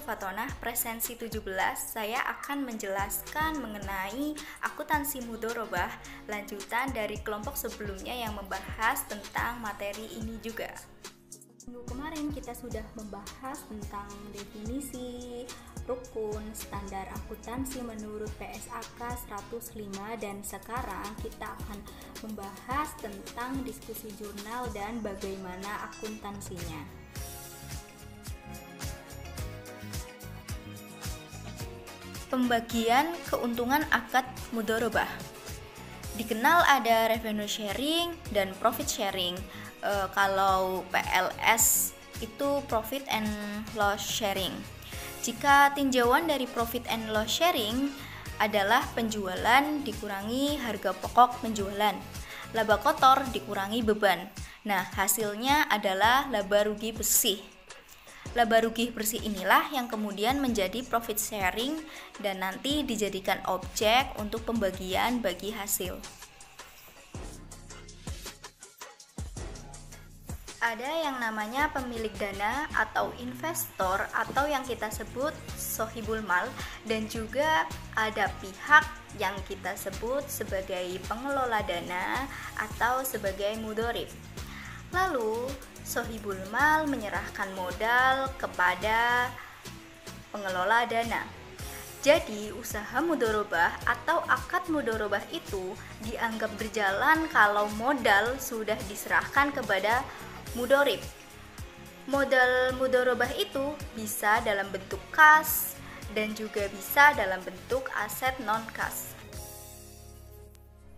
Fatonah, presensi 17, saya akan menjelaskan mengenai akuntansi mudhorobah, lanjutan dari kelompok sebelumnya yang membahas tentang materi ini juga. Minggu kemarin kita sudah membahas tentang definisi, rukun, standar akuntansi menurut PSAK 105, dan sekarang kita akan membahas tentang diskusi jurnal dan bagaimana akuntansinya. Pembagian keuntungan akad mudhorobah. Dikenal ada revenue sharing dan profit sharing. Kalau PLS itu profit and loss sharing. Jika tinjauan dari profit and loss sharing adalah penjualan dikurangi harga pokok penjualan, laba kotor dikurangi beban. Nah, hasilnya adalah laba rugi bersih. Laba rugi bersih inilah yang kemudian menjadi profit sharing dan nanti dijadikan objek untuk pembagian bagi hasil. Ada yang namanya pemilik dana atau investor atau yang kita sebut sohibul mal, dan juga ada pihak yang kita sebut sebagai pengelola dana atau sebagai mudhorib. Lalu sohibul mal menyerahkan modal kepada pengelola dana. Jadi usaha mudhorobah atau akad mudhorobah itu dianggap berjalan kalau modal sudah diserahkan kepada mudhorib. Modal mudhorobah itu bisa dalam bentuk kas dan juga bisa dalam bentuk aset non-kas.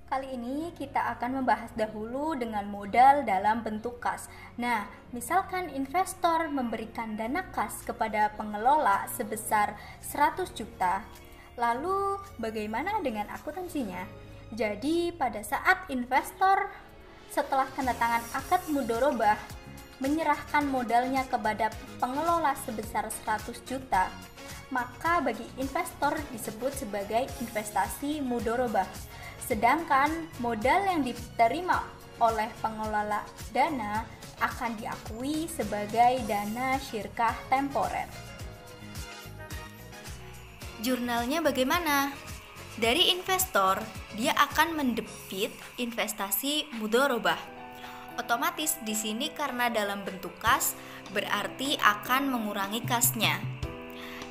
Kali ini kita akan membahas dahulu dengan modal dalam bentuk kas. Nah, misalkan investor memberikan dana kas kepada pengelola sebesar 100 juta. Lalu bagaimana dengan akuntansinya? Jadi pada saat investor setelah tanda tangan akad mudhorobah menyerahkan modalnya kepada pengelola sebesar 100 juta, maka bagi investor disebut sebagai investasi mudhorobah. Sedangkan modal yang diterima oleh pengelola dana akan diakui sebagai dana syirkah temporer. Jurnalnya bagaimana? Dari investor, dia akan mendebit investasi mudhorobah. Otomatis di sini karena dalam bentuk kas, berarti akan mengurangi kasnya.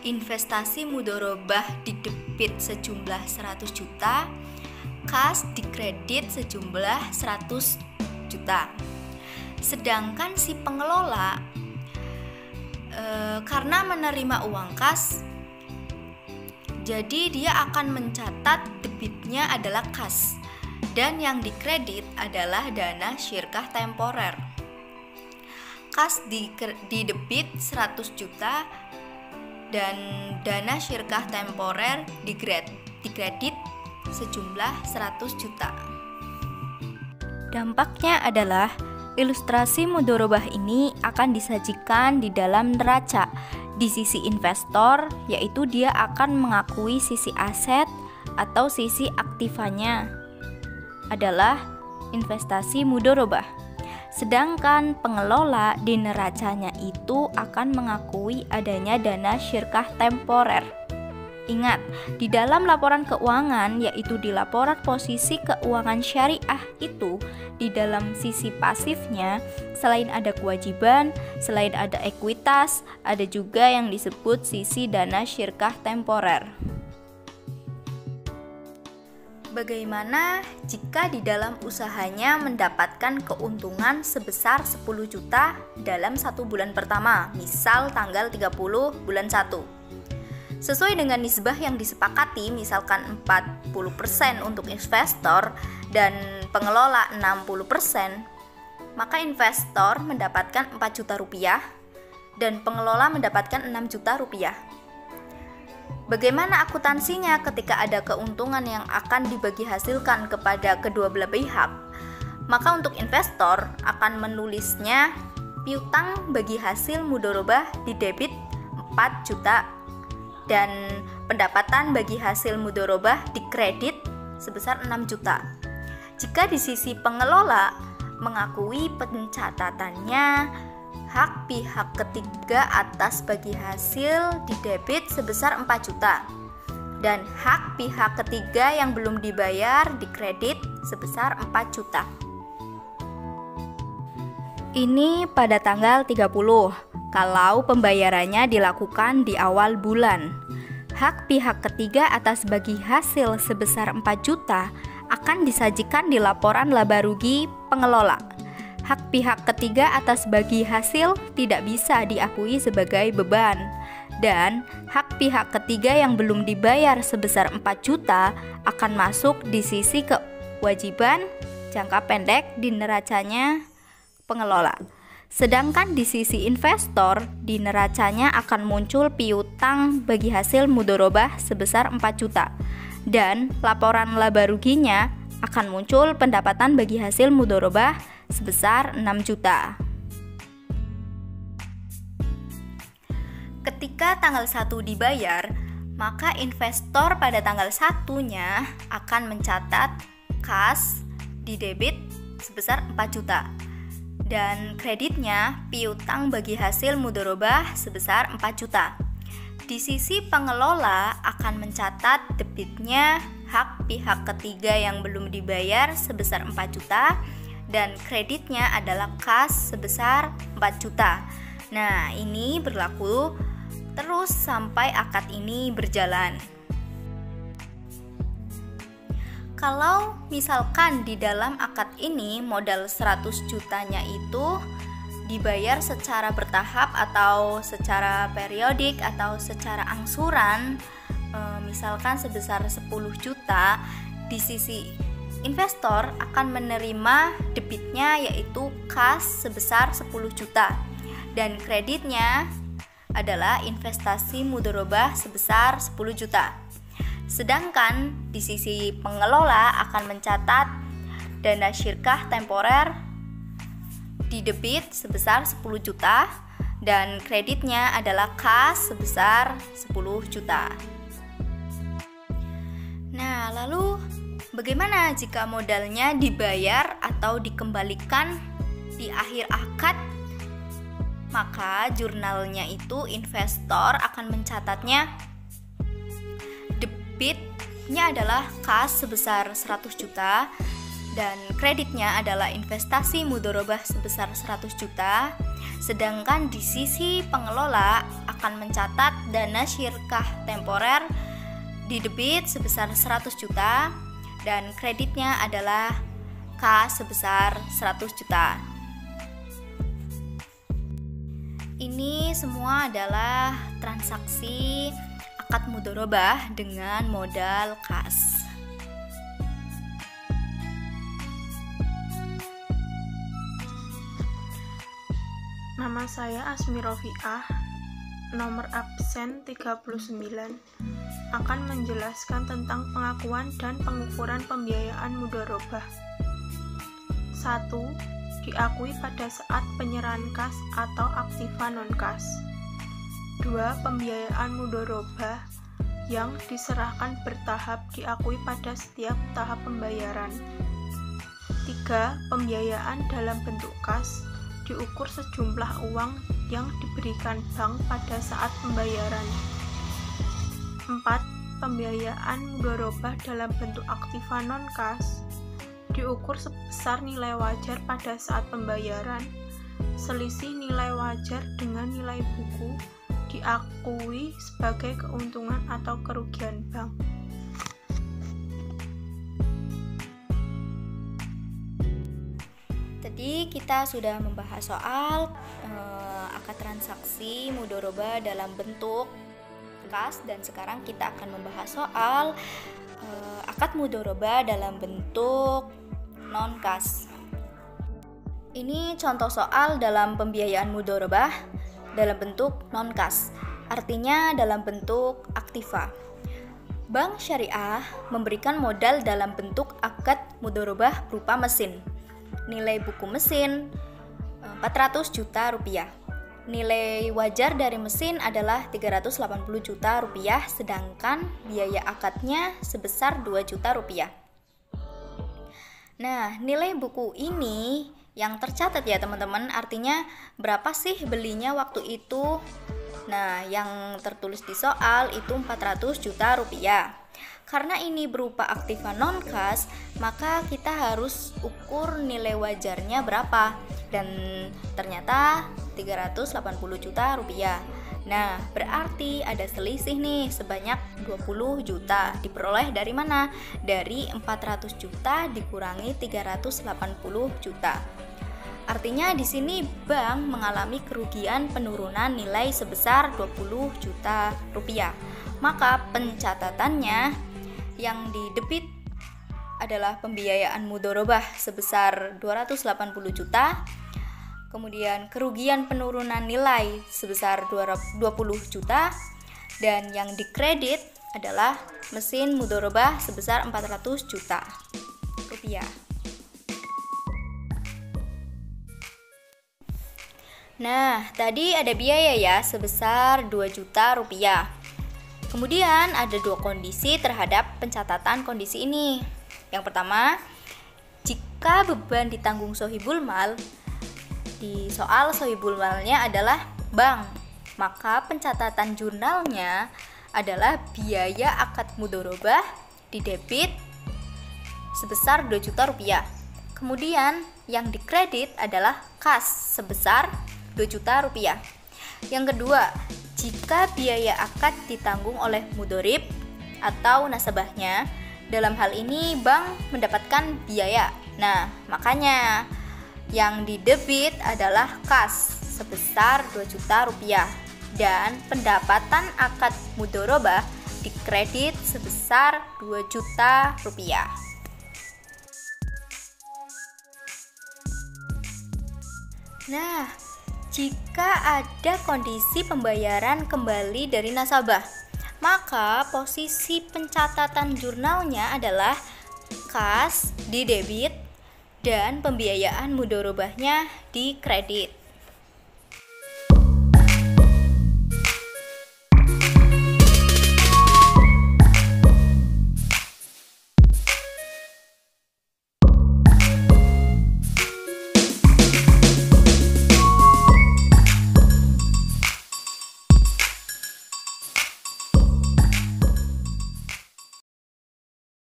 Investasi mudhorobah didebit sejumlah 100 juta, kas dikredit sejumlah 100 juta. Sedangkan si pengelola karena menerima uang kas, jadi dia akan mencatat debitnya adalah kas dan yang dikredit adalah dana syirkah temporer. Kas didebit 100 juta dan dana syirkah temporer dikredit sejumlah 100 juta. Dampaknya adalah ilustrasi mudhorobah ini akan disajikan di dalam neraca. Di sisi investor, yaitu dia akan mengakui sisi aset atau sisi aktivanya adalah investasi mudhorobah. Sedangkan pengelola di neracanya itu akan mengakui adanya dana syirkah temporer. Ingat, di dalam laporan keuangan, yaitu di laporan posisi keuangan syariah itu, di dalam sisi pasifnya, selain ada kewajiban, selain ada ekuitas, ada juga yang disebut sisi dana syirkah temporer. Bagaimana jika di dalam usahanya mendapatkan keuntungan sebesar 10 juta dalam 1 bulan pertama, misal tanggal 30 bulan 1. Sesuai dengan nisbah yang disepakati, misalkan 40% untuk investor dan pengelola 60%, maka investor mendapatkan 4 juta rupiah dan pengelola mendapatkan 6 juta rupiah. Bagaimana akuntansinya ketika ada keuntungan yang akan dibagi hasilkan kepada kedua belah pihak? Maka untuk investor akan menulisnya piutang bagi hasil mudhorobah di debit 4 juta dan pendapatan bagi hasil mudhorobah dikredit sebesar 6 juta. Jika di sisi pengelola mengakui pencatatannya hak pihak ketiga atas bagi hasil didebit sebesar 4 juta dan hak pihak ketiga yang belum dibayar dikredit sebesar 4 juta. Ini pada tanggal 30 kalau pembayarannya dilakukan di awal bulan. Hak pihak ketiga atas bagi hasil sebesar 4 juta akan disajikan di laporan laba rugi pengelola. Hak pihak ketiga atas bagi hasil tidak bisa diakui sebagai beban, dan hak pihak ketiga yang belum dibayar sebesar 4 juta akan masuk di sisi kewajiban jangka pendek di neracanya pengelola. Sedangkan di sisi investor, di neracanya akan muncul piutang bagi hasil mudharabah sebesar 4 juta, dan laporan laba ruginya akan muncul pendapatan bagi hasil mudharabah sebesar 6 juta. Ketika tanggal 1 dibayar, maka investor pada tanggal 1-nya akan mencatat kas di debit sebesar 4 juta dan kreditnya piutang bagi hasil mudharabah sebesar 4 juta. Di sisi pengelola akan mencatat debitnya hak pihak ketiga yang belum dibayar sebesar 4 juta dan kreditnya adalah kas sebesar 4 juta. Nah, ini berlaku terus sampai akad ini berjalan. Kalau misalkan di dalam akad ini modal 100 jutanya itu dibayar secara bertahap atau secara periodik atau secara angsuran, misalkan sebesar 10 juta, di sisi investor akan menerima debitnya yaitu kas sebesar 10 juta dan kreditnya adalah investasi mudharabah sebesar 10 juta. Sedangkan di sisi pengelola akan mencatat dana syirkah temporer di debit sebesar 10 juta dan kreditnya adalah kas sebesar 10 juta. Nah, lalu bagaimana jika modalnya dibayar atau dikembalikan di akhir akad? Maka jurnalnya itu investor akan mencatatnya debitnya adalah kas sebesar 100 juta dan kreditnya adalah investasi mudharabah sebesar 100 juta. Sedangkan di sisi pengelola akan mencatat dana syirkah temporer di debit sebesar 100 juta dan kreditnya adalah kas sebesar 100 juta. Ini semua adalah transaksi akad mudharabah dengan modal kas. Nama saya Asmi Rofiah, nomor absen 39, akan menjelaskan tentang pengakuan dan pengukuran pembiayaan mudharabah. 1. Diakui pada saat penyerahan kas atau aktiva non-kas. 2. Pembiayaan mudharabah yang diserahkan bertahap diakui pada setiap tahap pembayaran. 3. Pembiayaan dalam bentuk kas diukur sejumlah uang yang diberikan bank pada saat pembayaran. 4. Pembiayaan mudharabah dalam bentuk aktiva non-kas diukur sebesar nilai wajar pada saat pembayaran. Selisih nilai wajar dengan nilai buku diakui sebagai keuntungan atau kerugian bank. Tadi kita sudah membahas soal akad transaksi mudharabah dalam bentuk kas dan sekarang kita akan membahas soal akad mudharabah dalam bentuk non-kas. Ini contoh soal dalam pembiayaan mudharabah dalam bentuk non-kas, artinya dalam bentuk aktiva. Bank Syariah memberikan modal dalam bentuk akad mudharabah berupa mesin. Nilai buku mesin 400 juta rupiah. Nilai wajar dari mesin adalah 380 juta rupiah, sedangkan biaya akadnya sebesar 2 juta rupiah. Nah, nilai buku ini yang tercatat ya teman-teman. Artinya berapa sih belinya waktu itu? Nah, yang tertulis di soal itu 400 juta rupiah. Karena ini berupa aktiva non-kas, maka kita harus ukur nilai wajarnya berapa. Dan ternyata 380 juta rupiah. Nah, berarti ada selisih nih sebanyak 20 juta. Diperoleh dari mana? Dari 400 juta dikurangi 380 juta. Artinya di sini bank mengalami kerugian penurunan nilai sebesar 20 juta rupiah. Maka pencatatannya yang didebit adalah pembiayaan mudharabah sebesar 280 juta. Kemudian kerugian penurunan nilai sebesar 20 juta, dan yang dikredit adalah mesin mudharabah sebesar 400 juta rupiah. Nah, tadi ada biaya ya sebesar 2 juta rupiah. Kemudian ada dua kondisi terhadap pencatatan kondisi ini. Yang pertama, jika beban ditanggung sohibul mal, di soal sohibul malnya adalah bank, maka pencatatan jurnalnya adalah biaya akad mudharabah didebit sebesar 2 juta rupiah. Kemudian yang dikredit adalah kas sebesar 2 juta rupiah. Yang kedua, jika biaya akad ditanggung oleh mudharib atau nasabahnya, dalam hal ini bank mendapatkan biaya. Nah, makanya yang didebit adalah kas sebesar 2 juta rupiah dan pendapatan akad mudharabah dikredit sebesar 2 juta rupiah. Nah, jika ada kondisi pembayaran kembali dari nasabah, maka posisi pencatatan jurnalnya adalah kas didebit dan pembiayaan mudharabahnya dikredit.